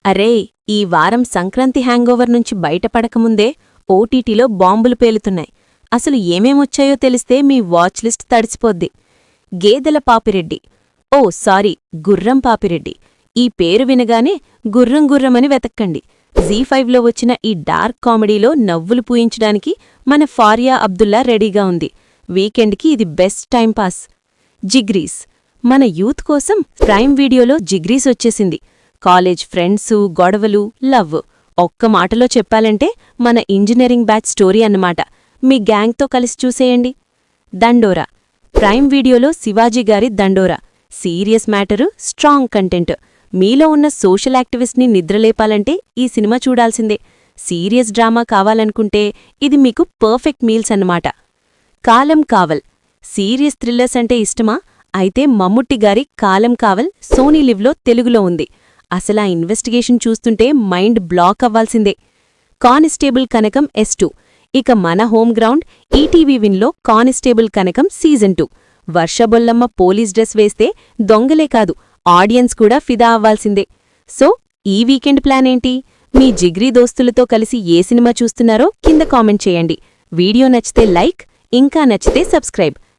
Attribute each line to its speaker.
Speaker 1: అరే, ఈ వారం సంక్రాంతి హ్యాంగోవర్ నుంచి బయటపడకముందే ఓటీటీలో బాంబులు పేలుతున్నాయి. అసలు ఏమేమొచ్చాయో తెలిస్తే మీ వాచ్ లిస్ట్ తడిసిపోద్ది. గేదెల పాపిరెడ్డి, ఓ సారీ, గుర్రం పాపిరెడ్డి. ఈ పేరు వినగానే గుర్రం గుర్రమని వెతక్కండి. జీ5లో వచ్చిన ఈ డార్క్ కామెడీలో నవ్వులు పూయించడానికి మన ఫారియా అబ్దుల్లా రెడీగా ఉంది. వీకెండ్కి ఇది బెస్ట్ టైంపాస్. జిగ్రీస్, మన యూత్ కోసం ప్రైమ్ వీడియోలో జిగ్రీస్ వచ్చేసింది. కాలేజ్ ఫ్రెండ్సు, గొడవలు, లవ్. ఒక్క మాటలో చెప్పాలంటే మన ఇంజనీరింగ్ బ్యాచ్ స్టోరీ అన్నమాట. మీ గ్యాంగ్తో కలిసి చూసేయండి. దండోరా, ప్రైమ్ వీడియోలో శివాజీగారి దండోరా. Serious matter, strong content. మీలో ఉన్న సోషల్ యాక్టివిస్ట్ని నిద్రలేపాలంటే ఈ సినిమా చూడాల్సిందే. సీరియస్ డ్రామా కావాలనుకుంటే ఇది మీకు పర్ఫెక్ట్ మీల్స్ అన్నమాట. కాలం కావల్, సీరియస్ థ్రిల్లర్స్ అంటే ఇష్టమా? అయితే మమ్ముట్టిగారి కాలం కావల్ సోనీ లివ్లో తెలుగులో ఉంది. అసలా ఇన్వెస్టిగేషన్ చూస్తుంటే మైండ్ బ్లాక్ అవ్వాల్సిందే. కానిస్టేబుల్ కనకం S2. ఇక మన హోమ్ గ్రౌండ్ ఈటీవీ విన్లో కానిస్టేబుల్ కనకం సీజన్ 2. వర్షబొల్లమ్మ పోలీస్ డ్రెస్ వేస్తే దొంగలే కాదు, ఆడియన్స్ కూడా ఫిదా అవ్వాల్సిందే. సో ఈ వీకెండ్ ప్లాన్ ఏంటి? మీ జిగ్రీ దోస్తులతో కలిసి ఏ సినిమా చూస్తున్నారో కింద కామెంట్ చేయండి. వీడియో నచ్చితే లైక్, ఇంకా నచ్చితే సబ్స్క్రైబ్.